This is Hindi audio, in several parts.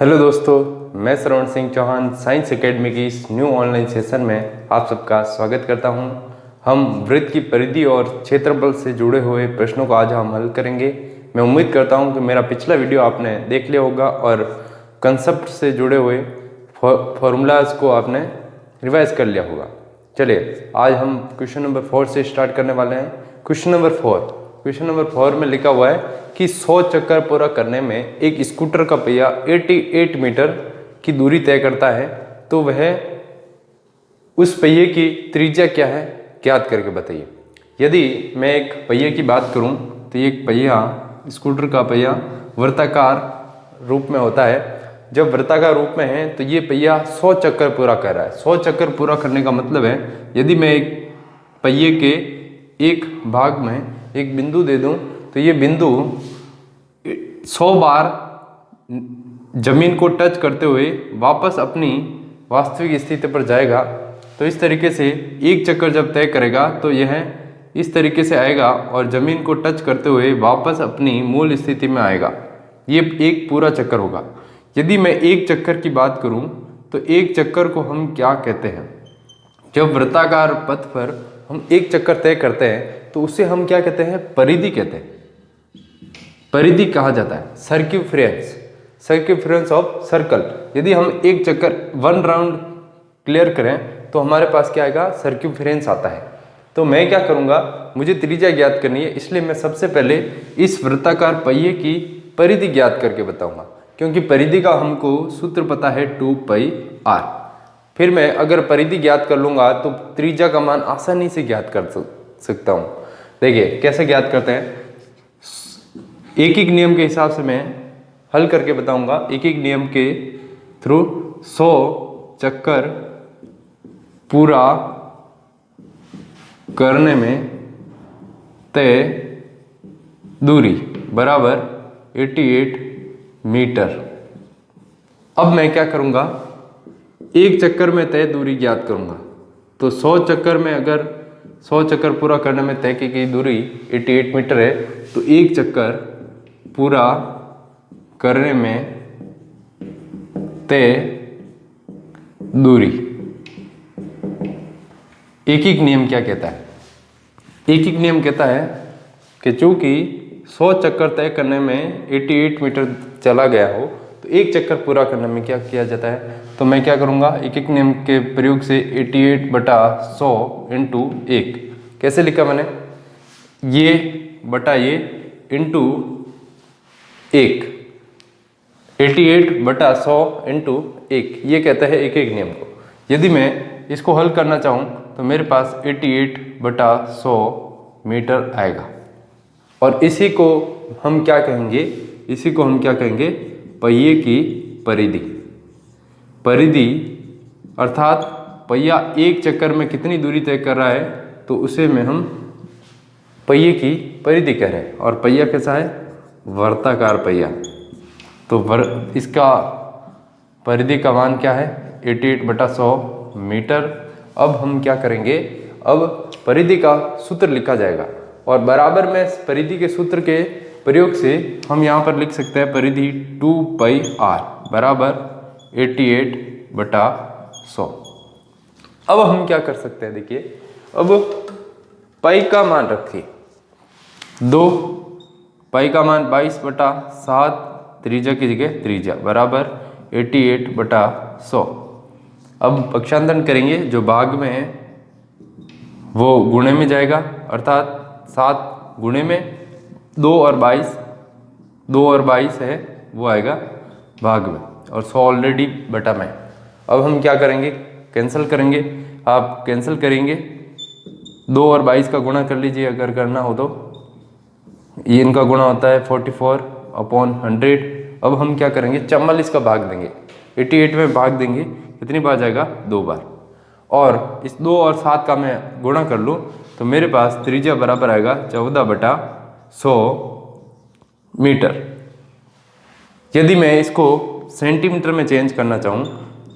हेलो दोस्तों, मैं श्रवण सिंह चौहान साइंस एकेडमी की इस न्यू ऑनलाइन सेशन में आप सबका स्वागत करता हूं। हम वृत्त की परिधि और क्षेत्रफल से जुड़े हुए प्रश्नों को आज हम हल करेंगे। मैं उम्मीद करता हूं कि मेरा पिछला वीडियो आपने देख लिया होगा और कंसेप्ट से जुड़े हुए फॉर्मूलाज को आपने रिवाइज कर लिया होगा। चलिए आज हम क्वेश्चन नंबर 4 से स्टार्ट करने वाले हैं। क्वेश्चन नंबर 4 में लिखा हुआ है कि 100 चक्कर पूरा करने में एक स्कूटर का पहिया 88 मीटर की दूरी तय करता है, तो वह उस पहिए की त्रिज्या क्या है, ज्ञात करके बताइए। यदि मैं एक पहिए की बात करूं तो ये एक पहिया, स्कूटर का पहिया वृत्ताकार रूप में होता है। जब वृत्ताकार रूप में है तो ये पहिया 100 चक्कर पूरा कर रहा है। 100 चक्कर पूरा करने का मतलब है, यदि मैं एक पहिए के एक भाग में एक बिंदु दे दूं तो ये बिंदु 100 बार जमीन को टच करते हुए वापस अपनी वास्तविक स्थिति पर जाएगा। तो इस तरीके से एक चक्कर जब तय करेगा तो यह इस तरीके से आएगा और जमीन को टच करते हुए वापस अपनी मूल स्थिति में आएगा। ये एक पूरा चक्कर होगा। यदि मैं एक चक्कर की बात करूं तो एक चक्कर को हम क्या कहते हैं? जब वृत्ताकार पथ पर हम एक चक्कर तय करते हैं तो उसे हम क्या कहते हैं? परिधि कहते हैं। परिधि कहा जाता है सर्किमफ्रेंस ऑफ सर्कल। यदि हम एक चक्कर 1 राउंड क्लियर करें तो हमारे पास क्या आएगा? सर्किमफ्रेंस आता है। तो मैं क्या करूंगा, मुझे त्रिज्या ज्ञात करनी है, इसलिए मैं सबसे पहले इस वृत्ताकार पहिए की परिधि ज्ञात करके बताऊंगा, क्योंकि परिधि का हमको सूत्र पता है 2πr। फिर मैं अगर परिधि ज्ञात कर लूंगा तो त्रिज्या का मान आसानी से ज्ञात कर सकता हूं। देखिए कैसे ज्ञात करते हैं। एक एक नियम के हिसाब से मैं हल करके बताऊंगा। एक एक नियम के थ्रू 100 चक्कर पूरा करने में तय दूरी बराबर 88 मीटर। अब मैं क्या करूंगा, एक चक्कर में तय दूरी ज्ञात करूंगा। तो 100 चक्कर में अगर 100 चक्कर पूरा करने में तय की गई दूरी 88 मीटर है, तो एक चक्कर पूरा करने में तय दूरी, एक एक नियम क्या कहता है? एक एक नियम कहता है कि चूंकि 100 चक्कर तय करने में 88 मीटर चला गया हो तो एक चक्कर पूरा करने में क्या किया जाता है? तो मैं क्या करूंगा, एक एक नियम के प्रयोग से 88/100 इंटू 1 कैसे लिखा मैंने? ये बटा ये इंटू 1, 88/100 इंटू 1, ये कहता है एक एक नियम को। यदि मैं इसको हल करना चाहूँ तो मेरे पास 88/100 मीटर आएगा। और इसी को हम क्या कहेंगे? इसी को हम क्या कहेंगे? पहिए की परिधि। परिधि अर्थात पहिया एक चक्कर में कितनी दूरी तय कर रहा है, तो उसे में हम पहिए की परिधि कह रहे हैं। और पहिया कैसा है? वर्ताकार पहिया। तो इसका परिधि का मान क्या है? 88/100 मीटर। अब हम क्या करेंगे, अब परिधि का सूत्र लिखा जाएगा और बराबर में परिधि के सूत्र के प्रयोग से हम यहाँ पर लिख सकते हैं परिधि 2πr बराबर 88/100। अब हम क्या कर सकते हैं, देखिए अब पाई का मान रखिए 2, पाई का मान 22/7, त्रिज्या की जगह त्रिज्या बराबर 88/100। अब पक्षांतरण करेंगे, जो भाग में है वो गुणे में जाएगा, अर्थात 7 गुणे में 2 और 22 है वो आएगा भाग में, और 100 ऑलरेडी बटा में। अब हम क्या करेंगे, कैंसिल करेंगे। आप कैंसिल करेंगे, 2 और 22 का गुणा कर लीजिए अगर करना हो तो। ये इनका गुणा होता है 44/100। अब हम क्या करेंगे, 44 का भाग देंगे, 88 में भाग देंगे, कितनी बार जाएगा? 2 बार। और इस 2 और 7 का मैं गुणा कर लूँ तो मेरे पास त्रिज्या बराबर आएगा 14/100 मीटर। यदि मैं इसको सेंटीमीटर में चेंज करना चाहूँ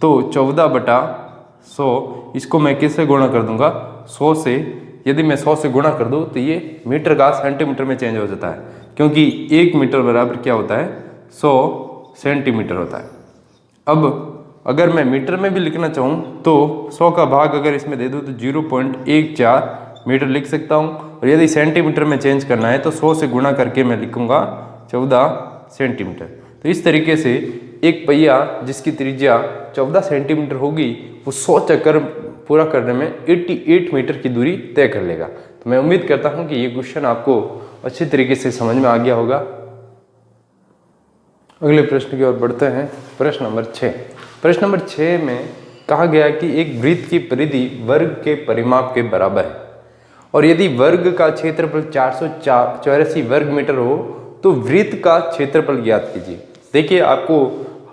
तो 14/100 इसको मैं किससे गुणा कर दूंगा? 100 से। यदि मैं 100 से गुणा कर दूँ तो ये मीटर का सेंटीमीटर में चेंज हो जाता है, क्योंकि 1 मीटर बराबर क्या होता है? 100 सेंटीमीटर होता है। अब अगर मैं मीटर में भी लिखना चाहूँ तो 100 का भाग अगर इसमें दे दूँ तो 0.14 मीटर लिख सकता हूँ। और यदि सेंटीमीटर में चेंज करना है तो 100 से गुणा करके मैं लिखूँगा 14 सेंटीमीटर। तो इस तरीके से एक पहिया जिसकी त्रिज्या 14 सेंटीमीटर होगी वो 100 चक्कर पूरा करने में 88 मीटर की दूरी तय कर लेगा। तो मैं उम्मीद करता हूँ कि ये क्वेश्चन आपको अच्छी तरीके से समझ में आ गया होगा। अगले प्रश्न की ओर बढ़ते हैं। प्रश्न नंबर 6। प्रश्न नंबर 6 में कहा गया कि एक वृत्त की परिधि वर्ग के परिमाप के बराबर है और यदि वर्ग का क्षेत्रफल 484 वर्ग मीटर हो तो वृत्त का क्षेत्रफल ज्ञात कीजिए। देखिए, आपको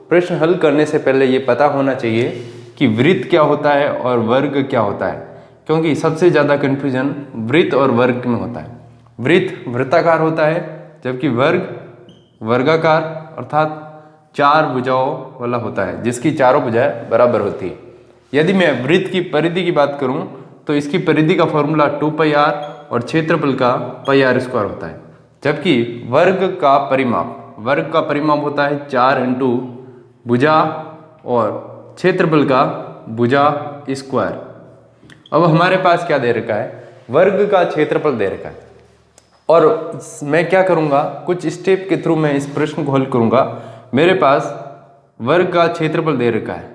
प्रश्न हल करने से पहले ये पता होना चाहिए कि वृत्त क्या होता है और वर्ग क्या होता है, क्योंकि सबसे ज़्यादा कन्फ्यूजन वृत्त और वर्ग में होता है। वृत्त वृत्ताकार होता है जबकि वर्ग वर्गाकार अर्थात 4 भुजाओं वाला होता है जिसकी चारों भुजाएं बराबर होती है। यदि मैं वृत्त की परिधि की बात करूं तो इसकी परिधि का फॉर्मूला 2πr और क्षेत्रफल का πr² होता है, जबकि वर्ग का परिमाप होता है 4 इंटू भुजा और क्षेत्रफल का भुजा स्क्वायर। अब हमारे पास क्या दे रखा है, वर्ग का क्षेत्रफल दे रखा है और मैं क्या करूंगा, कुछ स्टेप के थ्रू मैं इस प्रश्न को हल करूंगा। मेरे पास वर्ग का क्षेत्रफल दे रखा है।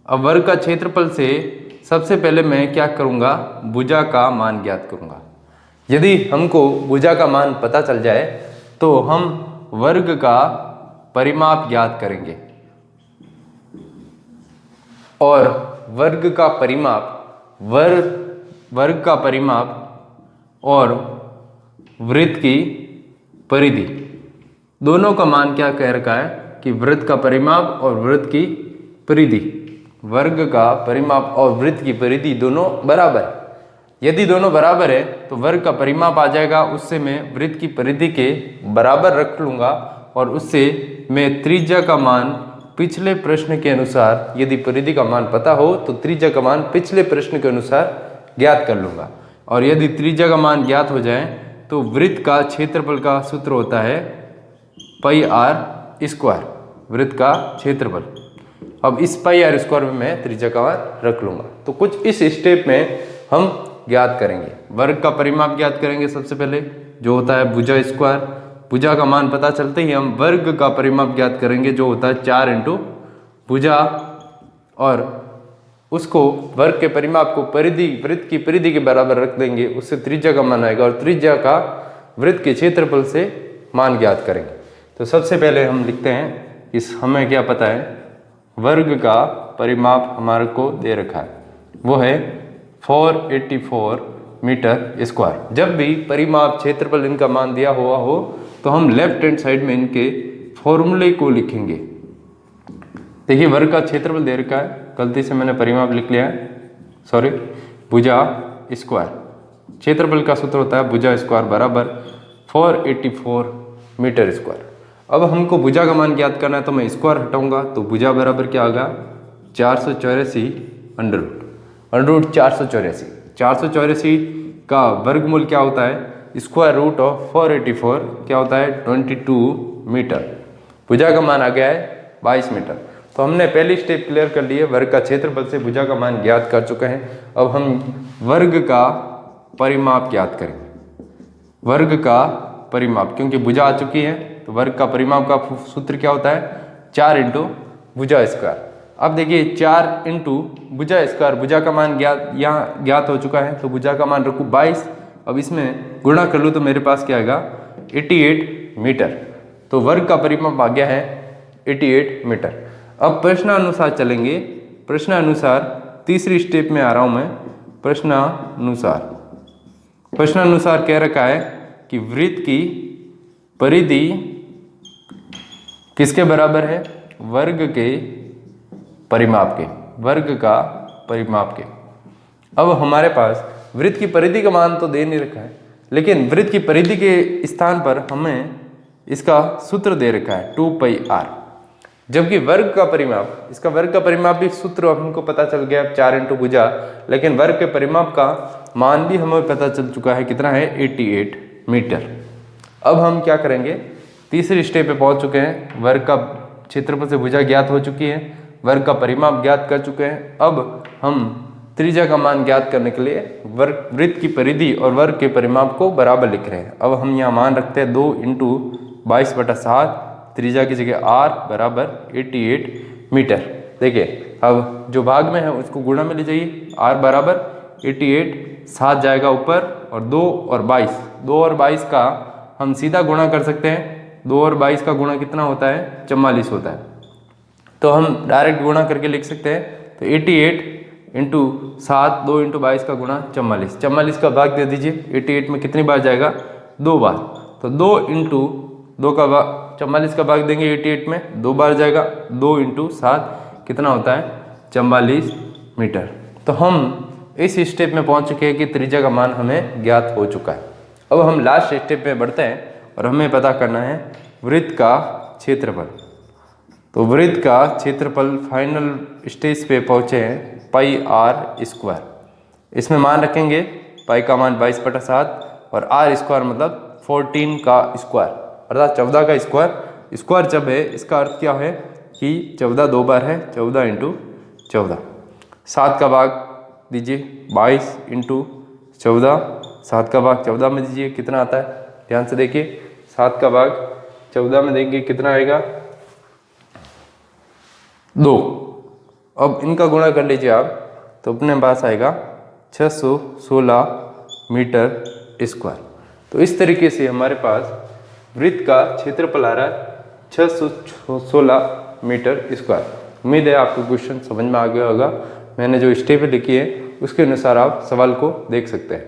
अब वर्ग का क्षेत्रफल से सबसे पहले मैं क्या करूंगा, भुजा का मान ज्ञात करूंगा। यदि हमको भुजा का मान पता चल जाए तो हम वर्ग का परिमाप ज्ञात करेंगे और वर्ग का परिमाप और वृत्त की परिधि दोनों का मान क्या कह रखा है कि वृत्त का परिमाप और वृत्त की परिधि, वर्ग का परिमाप और वृत्त की परिधि दोनों बराबर है। यदि दोनों बराबर है तो वर्ग का परिमाप आ जाएगा, उससे मैं वृत्त की परिधि के बराबर रख लूँगा और उससे मैं त्रिज्या का मान पिछले प्रश्न के अनुसार, यदि परिधि का मान पता हो तो त्रिज्या का मान पिछले प्रश्न के अनुसार ज्ञात कर लूँगा। और यदि त्रिज्या का मान ज्ञात हो जाए तो वृत्त का क्षेत्रफल का सूत्र होता है πr², वृत्त का क्षेत्रफल। अब इस πr² में मैं त्रिज्या का मान रख लूँगा। तो कुछ इस स्टेप में हम ज्ञात करेंगे। वर्ग का परिमाप ज्ञात करेंगे सबसे पहले, जो होता है भुजा स्क्वायर। भुजा का मान पता चलते ही हम वर्ग का परिमाप ज्ञात करेंगे, जो होता है 4 इंटू भुजा, और उसको वर्ग के परिमाप को वृत्त की परिधि के बराबर रख देंगे, उससे त्रिज्या का मान आएगा और त्रिज्या का वृत्त के क्षेत्रफल से मान ज्ञात करेंगे। तो सबसे पहले हम लिखते हैं, हमें क्या पता है, वर्ग का परिमाप हमारे को दे रखा है, वो है 484 मीटर स्क्वायर। जब भी परिमाप क्षेत्रफल इनका मान दिया हुआ हो तो हम लेफ्ट हैंड साइड में इनके फॉर्मूले को लिखेंगे। देखिए, वर्ग का क्षेत्रफल दे रखा है, गलती से मैंने परिमाप लिख लिया है, सॉरी, भुजा स्क्वायर। क्षेत्रफल का सूत्र होता है भुजा स्क्वायर बराबर 484 मीटर स्क्वायर। अब हमको भुजा का मान ज्ञात करना है तो मैं स्क्वायर हटाऊंगा तो भुजा बराबर क्या होगा, 484 अंडर 484 का वर्गमूल क्या होता है, स्क्वायर रूट ऑफ 484 क्या होता है, 22 मीटर। भुजा का मान आ गया है 22 मीटर। तो हमने पहली स्टेप क्लियर कर ली है, वर्ग का क्षेत्रफल से भुजा का मान ज्ञात कर चुके हैं। अब हम वर्ग का परिमाप ज्ञात करेंगे। वर्ग का परिमाप, क्योंकि भुजा आ चुकी है तो वर्ग का परिमाप का सूत्र क्या होता है, 4 इंटू भुजा स्क्वायर। अब देखिए, 4 इंटू भुजा स्क्वायर, भुजा का मान यहाँ ज्ञात हो चुका है तो भुजा का मान रखूँ 22। अब इसमें गुणा कर लूँ तो मेरे पास क्या आएगा, 88 मीटर। तो वर्ग का परिमाप आ गया है 88 मीटर। अब प्रश्नानुसार चलेंगे। प्रश्नानुसार तीसरी स्टेप में आ रहा हूँ मैं। प्रश्नानुसार कह रखा है कि वृत्त की परिधि किसके बराबर है, वर्ग के परिमाप के, वर्ग का परिमाप के। अब हमारे पास वृत्त की परिधि का मान तो दे नहीं रखा है, लेकिन वृत्त की परिधि के स्थान पर हमें इसका सूत्र दे रखा है 2πr, जबकि वर्ग का परिमाप, इसका वर्ग का परिमाप भी सूत्र हमको पता चल गया 4 इंटू भुजा, लेकिन वर्ग के परिमाप का मान भी हमें पता चल चुका है, कितना है, 88 मीटर। अब हम क्या करेंगे, तीसरी स्टेप पे पहुंच चुके हैं। वर्ग का क्षेत्रफल से भुजा ज्ञात हो चुकी है, वर्ग का परिमाप ज्ञात कर चुके हैं। अब हम त्रिज्या का मान ज्ञात करने के लिए वृत्त की परिधि और वर्ग के परिमाप को बराबर लिख रहे हैं। अब हम यहाँ मान रखते हैं 2 × 22/7, त्रिज्या की जगह r बराबर 88 मीटर। देखिए अब जो भाग में है उसको गुणा में ले जाइए, r बराबर 88, 7 जाएगा ऊपर और 2 और 22, 2 और 22 का हम सीधा गुणा कर सकते हैं। 2 और 22 का गुणा कितना होता है? 44 होता है। तो हम डायरेक्ट गुणा करके लिख सकते हैं। तो 88 × 7, 2 × 22 का गुणा 44, 44 का भाग दे दीजिए। 88 में कितनी बार जाएगा? 2 बार। तो 2 × 2 का भाग 44 का भाग देंगे 88 में 2 बार जाएगा। 2 × 7 कितना होता है? 44 मीटर। तो हम इस स्टेप में पहुंच चुके हैं कि त्रिज्या का मान हमें ज्ञात हो चुका है। अब हम लास्ट स्टेप में बढ़ते हैं और हमें पता करना है वृत्त का क्षेत्रफल। तो वृत्त का क्षेत्रफल फाइनल स्टेज पे पहुंचे हैं πr²। इसमें मान रखेंगे पाई का मान 22/7 और r² मतलब 14 का स्क्वायर अर्थात 14 का स्क्वायर। स्क्वायर जब है इसका अर्थ क्या है कि 14 2 बार है, 14 × 14। 7 का भाग दीजिए 22 × 14, 7 का भाग 14 में दीजिए, कितना आता है? ध्यान से देखिए, 7 का भाग 14 में देंगे कितना आएगा? 2। अब इनका गुणा कर लीजिए आप तो अपने पास आएगा 616 मीटर स्क्वायर। तो इस तरीके से हमारे पास वृत्त का क्षेत्रफल आ रहा है 616 मीटर स्क्वायर। उम्मीद है आपको क्वेश्चन समझ में आ गया होगा। मैंने जो स्टेप लिखी है उसके अनुसार आप सवाल को देख सकते हैं।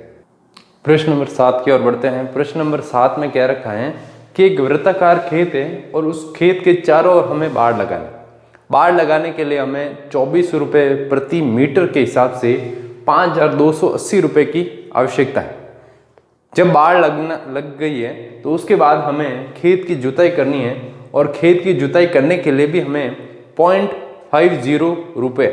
प्रश्न नंबर 7 की ओर बढ़ते हैं। प्रश्न नंबर 7 में क्या रखा है कि एक वृत्ताकार खेत है और उस खेत के चारों ओर हमें बाड़ लगाने के लिए हमें 24 रुपये प्रति मीटर के हिसाब से 5280 रुपये की आवश्यकता है। जब बाड़ लग गई है तो उसके बाद हमें खेत की जुताई करनी है और खेत की जुताई करने के लिए भी हमें 0.50 रुपये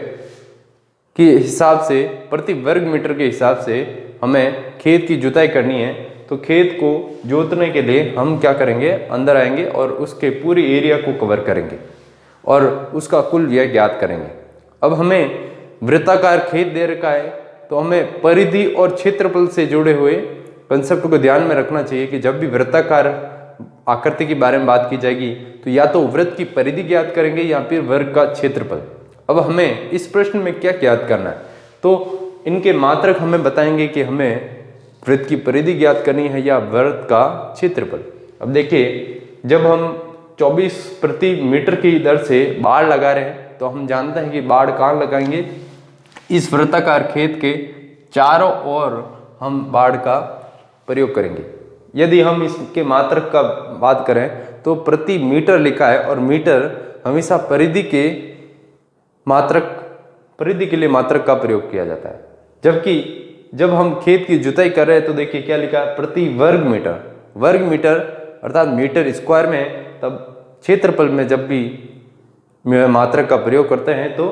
के हिसाब से प्रति वर्ग मीटर के हिसाब से हमें खेत की जुताई करनी है। तो खेत को जोतने के लिए हम क्या करेंगे? अंदर आएंगे और उसके पूरी एरिया को कवर करेंगे और उसका कुल व्यय ज्ञात करेंगे। अब हमें वृत्ताकार खेत दे रखा है तो हमें परिधि और क्षेत्रफल से जुड़े हुए कंसेप्ट को ध्यान में रखना चाहिए कि जब भी वृत्ताकार आकृति के बारे में बात की जाएगी तो या तो वृत्त की परिधि ज्ञात करेंगे या फिर वर्ग का क्षेत्रफल। अब हमें इस प्रश्न में क्या ज्ञात करना है? तो इनके मात्रक हमें बताएंगे कि हमें वृत्त की परिधि ज्ञात करनी है या वृत्त का क्षेत्रफल। अब देखिए जब हम 24 प्रति मीटर की दर से बाड़ लगा रहे हैं तो हम जानते हैं कि बाड़ कहाँ लगाएंगे? इस वृत्ताकार खेत के चारों ओर हम बाड़ का प्रयोग करेंगे। यदि हम इसके मात्रक का बात करें तो प्रति मीटर लिखा है और मीटर हमेशा परिधि के लिए मात्रक का प्रयोग किया जाता है। जबकि जब हम खेत की जुताई कर रहे हैं तो देखिए क्या लिखा है? प्रति वर्ग मीटर अर्थात मीटर स्क्वायर में। तब क्षेत्रफल में जब भी मात्रक का प्रयोग करते हैं तो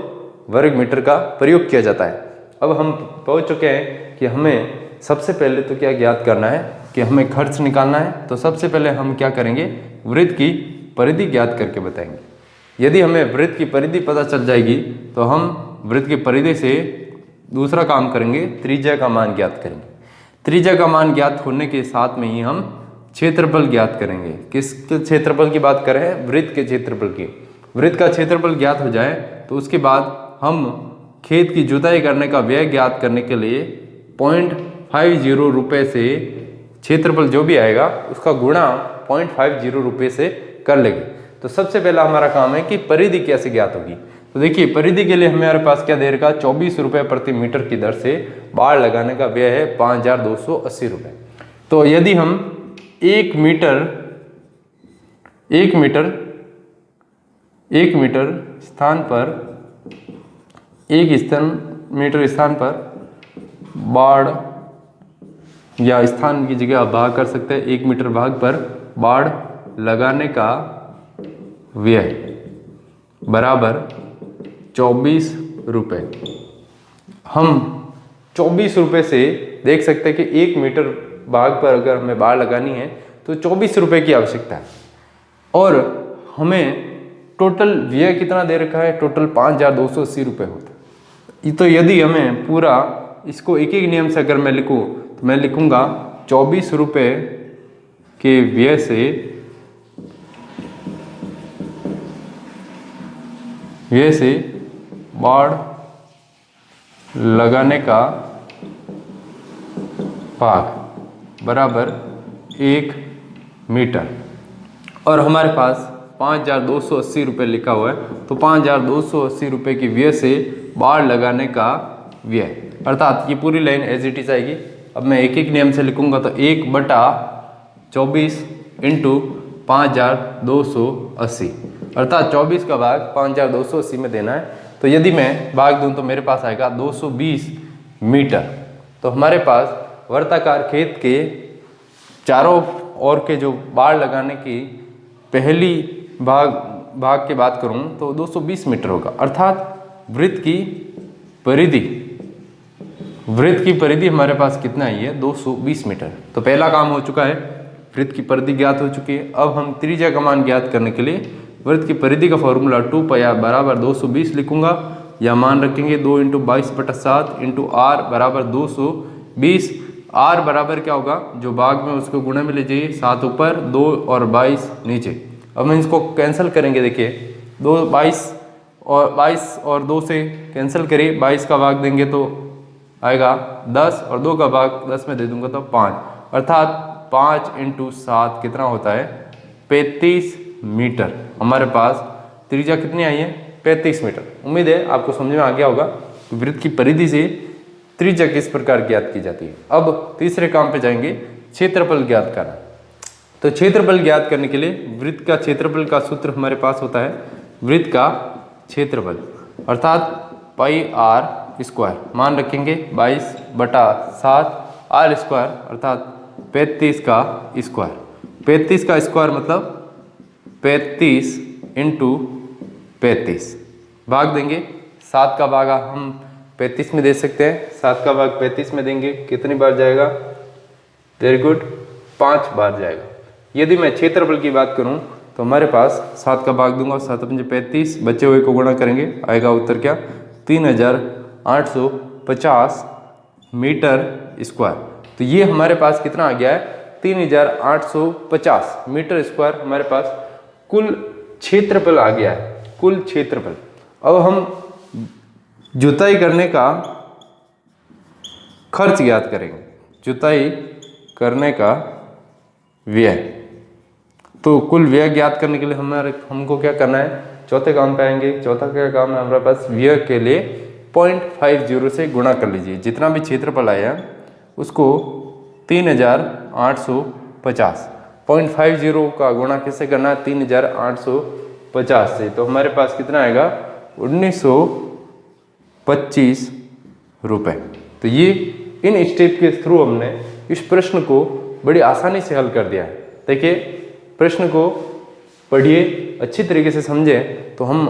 वर्ग मीटर का प्रयोग किया जाता है। अब हम पहुंच चुके हैं कि हमें सबसे पहले तो क्या ज्ञात करना है कि हमें खर्च निकालना है। तो सबसे पहले हम क्या करेंगे? वृत्त की परिधि ज्ञात करके बताएंगे। यदि हमें वृत्त की परिधि पता चल जाएगी तो हम वृत्त की परिधि से दूसरा काम करेंगे, त्रिज्या का मान ज्ञात करेंगे। त्रिज्या का मान ज्ञात होने के साथ में ही हम क्षेत्रफल ज्ञात करेंगे। किसके क्षेत्रफल की बात कर रहे हैं? वृत्त के क्षेत्रफल की। वृत्त का क्षेत्रफल ज्ञात हो जाए तो उसके बाद हम खेत की जुताई करने का व्यय ज्ञात करने के लिए 0.50 रुपये से क्षेत्रफल जो भी आएगा उसका गुणा 0.50 रुपये से कर लेंगे। तो सबसे पहला हमारा काम है कि परिधि कैसे ज्ञात होगी। तो देखिए परिधि के लिए हमारे पास क्या दे रखा? 24 रुपये प्रति मीटर की दर से बाड़ लगाने का व्यय है 5280 रुपये। तो यदि हम 1 मीटर स्थान पर 1 मीटर स्थान पर बाड़ या स्थान की जगह आप भाग कर सकते हैं। 1 मीटर भाग पर बाड़ लगाने का व्यय बराबर 24 रुपये। हम 24 रुपये से देख सकते हैं कि 1 मीटर भाग पर अगर हमें बाड़ लगानी है तो 24 रुपये की आवश्यकता है। और हमें टोटल व्यय कितना दे रखा है, टोटल 5280 रुपये होता है। तो यदि हमें पूरा इसको एक एक नियम से अगर मैं लिखूँ तो मैं लिखूँगा 24 रुपये के व्यय से बाड़ लगाने का भाग बराबर 1 मीटर, और हमारे पास 5280 रुपये लिखा हुआ है, तो 5280 रुपये की व्यय से बाड़ लगाने का व्यय, अर्थात ये पूरी लाइन एज इट इज आएगी। अब मैं एक एक नियम से लिखूंगा तो 1/24 इंटू 5280, अर्थात 24 का भाग 5280 में देना है। तो यदि मैं भाग दूं तो मेरे पास आएगा 220 मीटर। तो हमारे पास वर्ताकार खेत के चारों ओर के जो बाड़ लगाने की पहली भाग की बात करूं तो 220 मीटर होगा, अर्थात वृत्त की परिधि हमारे पास कितना ही है, 220 मीटर। तो पहला काम हो चुका है, वृत्त की परिधि ज्ञात हो चुकी है। अब हम त्रिज्या का मान ज्ञात करने के लिए वृत्त की परिधि का फॉर्मूला 2πr बराबर 220 लिखूंगा, या मान रखेंगे 2 × 22/7 इंटू आर बराबर 220। आर बराबर क्या होगा, जो भाग में उसको गुणे में ले जाइए, 7 ऊपर 2 और 22 नीचे। अब हम इसको कैंसिल करेंगे, देखिए 22 और 2 से कैंसिल करिए, 22 का भाग देंगे तो आएगा 10 और 2 का भाग 10 में दे दूंगा तो 5, अर्थात 5 × 7 कितना होता है, 35 मीटर। हमारे पास त्रिज्या कितनी आई है, 35 मीटर। उम्मीद है आपको समझ में आ गया होगा कि वृत्त की परिधि से त्रिज्या किस प्रकार ज्ञात की जाती है। अब तीसरे काम पे जाएंगे, क्षेत्रफल ज्ञात करना। तो क्षेत्रफल ज्ञात करने के लिए वृत्त का क्षेत्रफल का सूत्र हमारे पास होता है, वृत्त का क्षेत्रफल अर्थात πr², मान रखेंगे 22/7 r² अर्थात 35 का स्क्वायर। 35 का स्क्वायर मतलब 35 × 35, भाग देंगे 7 का भाग हम 35 में दे सकते हैं, 7 का भाग 35 में देंगे, कितनी बार जाएगा, वेरी गुड, 5 बार जाएगा। यदि मैं क्षेत्रफल की बात करूं तो हमारे पास 7 का भाग दूंगा, 7 × 35, बचे हुए को गुणा करेंगे, आएगा उत्तर क्या, 3850 मीटर स्क्वायर। तो ये हमारे पास कितना आ गया है, 3850 मीटर स्क्वायर हमारे पास कुल क्षेत्रफल आ गया है, कुल क्षेत्रफल। अब हम जुताई करने का खर्च ज्ञात करेंगे, जुताई करने का व्यय। तो कुल व्यय ज्ञात करने के लिए हमको क्या करना है, चौथे काम पे आएंगे। चौथा क्या काम है हमारे पास, व्यय के लिए 0.50 से गुणा कर लीजिए, जितना भी क्षेत्रफल आया उसको 3850, 0.50 का गुणा किससे करना है, 3850 से। तो हमारे पास कितना आएगा, 1925 रुपये। तो ये इन स्टेप के थ्रू हमने इस प्रश्न को बड़ी आसानी से हल कर दिया है। देखिए प्रश्न को पढ़िए, अच्छी तरीके से समझें तो हम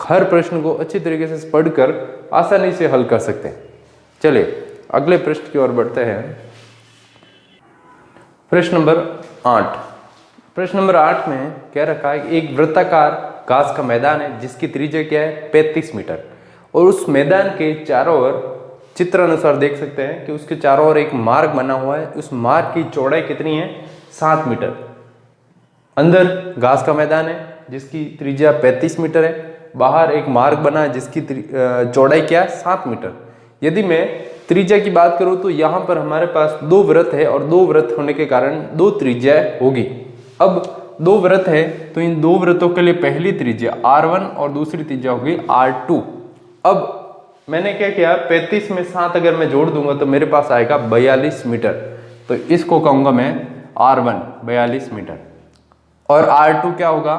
हर प्रश्न को अच्छी तरीके से पढ़कर आसानी से हल कर सकते हैं। चलिए अगले प्रश्न की ओर बढ़ते हैं। प्रश्न नंबर 8। प्रश्न नंबर 8 में क्या रखा है, एक वृत्ताकार घास का मैदान है जिसकी त्रिज्या क्या है, 35 मीटर, और उस मैदान के चारों ओर चित्र अनुसार देख सकते हैं कि उसके चारों ओर एक मार्ग बना हुआ है। उस मार्ग की चौड़ाई कितनी है, 7 मीटर। अंदर घास का मैदान है जिसकी त्रिज्या 35 मीटर है, बाहर एक मार्ग बना है जिसकी चौड़ाई क्या है, 7 मीटर। यदि मैं त्रिज्या की बात करूं तो यहाँ पर हमारे पास 2 वृत्त है और 2 वृत्त होने के कारण 2 त्रिज्या होगी। अब 2 वृत्त है तो इन 2 वृत्तों के लिए पहली त्रिज्या R1 और दूसरी त्रिज्या होगी R2। अब मैंने क्या किया, 35 में 7 अगर मैं जोड़ दूंगा तो मेरे पास आएगा 42 मीटर। तो इसको कहूंगा मैं R1 42 मीटर, और R2 क्या होगा,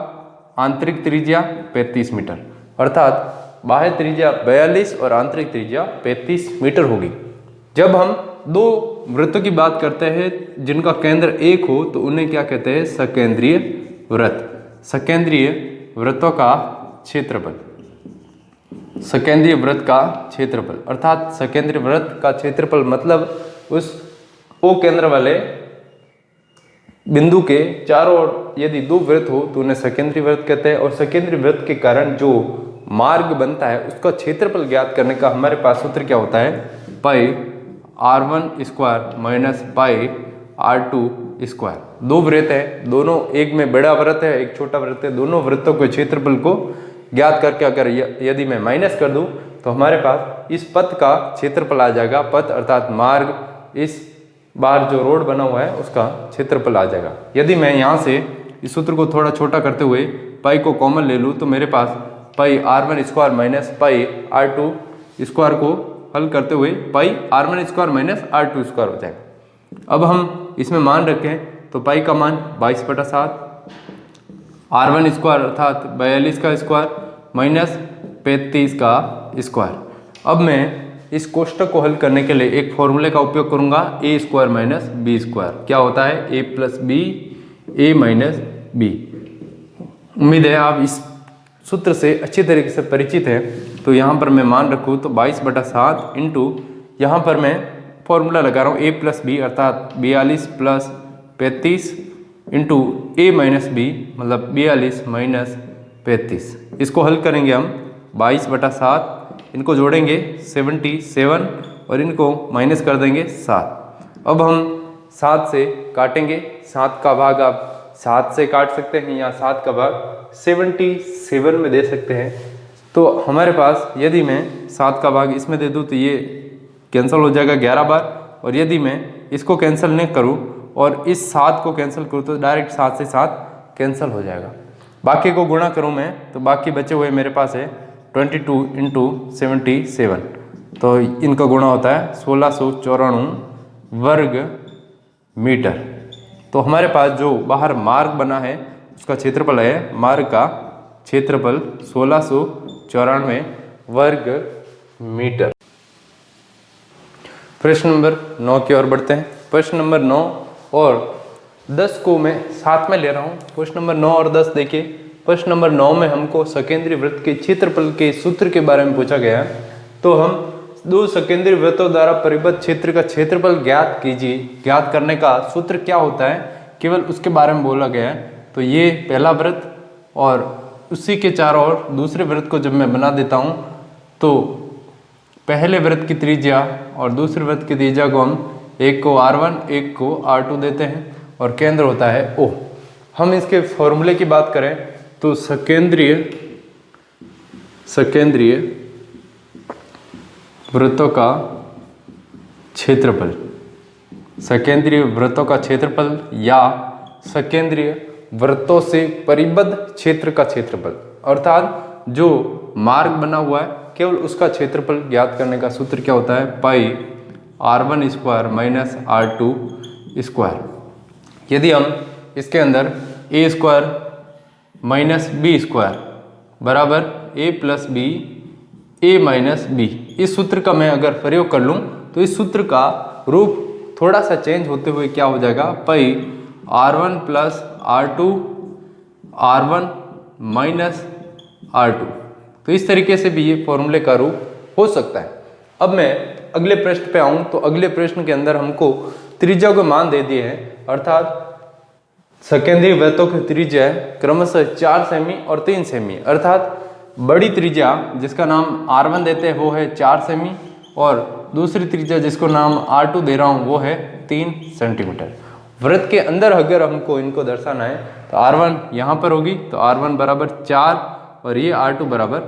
आंतरिक त्रिज्या 35 मीटर, अर्थात बाह्य त्रिज्या 42 और आंतरिक त्रिज्या 35 मीटर होगी। जब हम 2 वृत्तों की बात करते हैं जिनका केंद्र एक हो तो उन्हें क्या कहते हैं, सकेंद्रीय वृत्त। सकेंद्रीय वृत्तों का क्षेत्रफल, सकेंद्रीय वृत्त का क्षेत्रफल, अर्थात सकेंद्रीय वृत्त का क्षेत्रफल मतलब उस ओ केंद्र वाले बिंदु के चारों ओर यदि दो वृत्त हो तो उन्हें सकेंद्री वृत्त कहते हैं। और सकेंद्री वृत्त के कारण जो मार्ग बनता है उसका क्षेत्रफल ज्ञात करने का हमारे पास सूत्र क्या होता है, पाई r1 square minus pi r2 square. दो वृत्त है, दोनों, एक में बड़ा वृत्त है एक छोटा वृत्त है, दोनों वृत्तों के क्षेत्रफल को ज्ञात करके अगर यदि मैं माइनस कर दूं तो हमारे पास इस पथ का क्षेत्रफल आ जाएगा। पथ अर्थात मार्ग, इस बार जो रोड बना हुआ है उसका क्षेत्रफल आ जाएगा। यदि मैं यहाँ से इस सूत्र को थोड़ा छोटा करते हुए पाई को कॉमन ले लूँ तो मेरे पास पाई r1 square minus pi r2 square को हल करते हुए पाई r1 square minus r2 square हो जाएगा। अब हम इसमें मान रखें तो पाई का मान 22/7, r1 स्क्वायर अर्थात 42 का स्क्वायर माइनस 35 का स्क्वायर। अब मैं इस कोष्टक को हल करने के लिए एक फॉर्मूले का उपयोग करूंगा, ए स्क्वायर माइनस बी स्क्वायर। क्या होता है, ए प्लस बी, ए माइनस बी। उम्मीद है आप इस सूत्र से अच्छी तरीके से परिचित हैं। तो यहाँ पर मैं मान रखूँ तो 22/7 इंटू, यहाँ पर मैं फॉर्मूला लगा रहा हूँ ए प्लस बी अर्थात 42 प्लस 35 इंटू ए माइनस बी मतलब 42 माइनस 35। इसको हल करेंगे हम 22/7, इनको जोड़ेंगे 77 और इनको माइनस कर देंगे 7। अब हम 7 से काटेंगे, 7 का भाग आप 7 से काट सकते हैं या 7 का भाग 77 में दे सकते हैं। तो हमारे पास यदि मैं 7 का भाग इसमें दे दूँ तो ये कैंसिल हो जाएगा 11 बार, और यदि मैं इसको कैंसिल नहीं करूँ और इस 7 को कैंसिल करूँ तो डायरेक्ट 7 से 7 कैंसिल हो जाएगा। बाकी को गुणा करूँ मैं तो बाकी बचे हुए मेरे पास है 22 इंटू 77, तो इनका गुणा होता है 1694 वर्ग मीटर। तो हमारे पास जो बाहर मार्ग बना है उसका क्षेत्रफल है, मार्ग का क्षेत्रफल 1694 वर्ग मीटर। प्रश्न नंबर 9 की ओर बढ़ते हैं। प्रश्न नंबर 9 और 10 को मैं साथ में ले रहा हूँ। प्रश्न नंबर 9 और 10 देखिए। प्रश्न नंबर 9 में हमको सकेंद्री वृत्त के क्षेत्रफल के सूत्र के बारे में पूछा गया है। तो हम दो सकेंद्री वृत्तों द्वारा परिबद्ध क्षेत्र का क्षेत्रफल ज्ञात कीजिए। ज्ञात करने का सूत्र क्या होता है, केवल उसके बारे में बोला गया है। तो ये पहला वृत्त और उसी के चारों ओर दूसरे वृत्त को जब मैं बना देता हूँ तो पहले वृत्त की त्रिज्या और दूसरे वृत्त की त्रिज्या को हम एक को r1 एक को r2 देते हैं और केंद्र होता है O। हम इसके फॉर्मूले की बात करें तो सकेंद्रीय वृत्तों का क्षेत्रफल, सकेंद्रीय वृत्तों का क्षेत्रफल या सकेंद्रीय वृत्तों से परिबद्ध क्षेत्र का क्षेत्रफल, अर्थात जो मार्ग बना हुआ है केवल उसका क्षेत्रफल ज्ञात करने का सूत्र क्या होता है, पाई r1 square minus r2 square. यदि हम इसके अंदर ए स्क्वायर माइनस बी स्क्वायर बराबर ए प्लस बी ए माइनस बी, इस सूत्र का मैं अगर प्रयोग कर लूँ तो इस सूत्र का रूप थोड़ा सा चेंज होते हुए क्या हो जाएगा, पाई r1 plus r2 r1 minus r2। तो इस तरीके से भी ये फॉर्मूले का रूप हो सकता है। अब मैं अगले प्रश्न पे आऊँ तो अगले प्रश्न के अंदर हमको त्रिज्या को मान दे दिए हैं, अर्थात सकेंद्रीय वृत्तों की त्रिज्या है क्रमशः 4 सेमी और 3 सेमी, अर्थात बड़ी त्रिज्या जिसका नाम r1 देते हैं वो है 4 सेमी और दूसरी त्रिज्या जिसको नाम r2 दे रहा हूँ वो है 3 सेंटीमीटर। वृत्त के अंदर अगर हमको इनको दर्शाना है तो r1 यहाँ पर होगी तो r1 बराबर 4 और ये r2 बराबर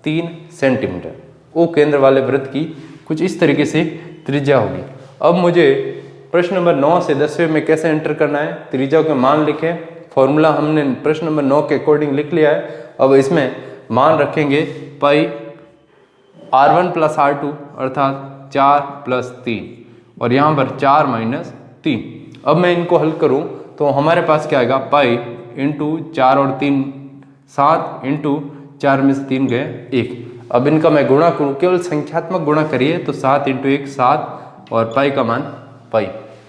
3 सेंटीमीटर। ओ केंद्र वाले वृत्त की कुछ इस तरीके से त्रिज्या होगी। अब मुझे प्रश्न नंबर 9 से 10वें में कैसे एंटर करना है, त्रिज्या के मान लिखें। फॉर्मूला हमने प्रश्न नंबर 9 के अकॉर्डिंग लिख लिया है। अब इसमें मान रखेंगे पाई r1 प्लस r2 अर्थात 4 प्लस 3 और यहाँ पर 4 माइनस 3। अब मैं इनको हल करूँ तो हमारे पास क्या आएगा, पाई इंटू 4 और 3 7 इंटू 4 में से 3 गए 1। अब इनका मैं गुणा करूँ, केवल संख्यात्मक गुणा करिए तो 7 इंटू 1 7 और पाई का मान पाई।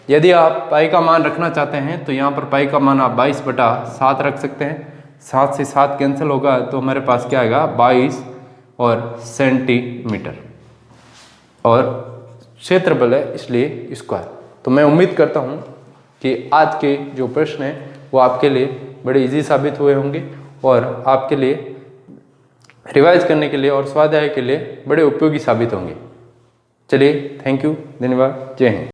यदि आप पाई का मान रखना चाहते हैं तो यहाँ पर पाई का मान आप 22/7 रख सकते हैं। 7 से 7 कैंसिल होगा तो हमारे पास क्या आएगा 22 और सेंटीमीटर और क्षेत्रफल है इसलिए स्क्वायर। तो मैं उम्मीद करता हूँ कि आज के जो प्रश्न हैं वो आपके लिए बड़े इजी साबित हुए होंगे और आपके लिए रिवाइज करने के लिए और स्वाध्याय के लिए बड़े उपयोगी साबित होंगे। चलिए, थैंक यू, धन्यवाद, जय हिंद।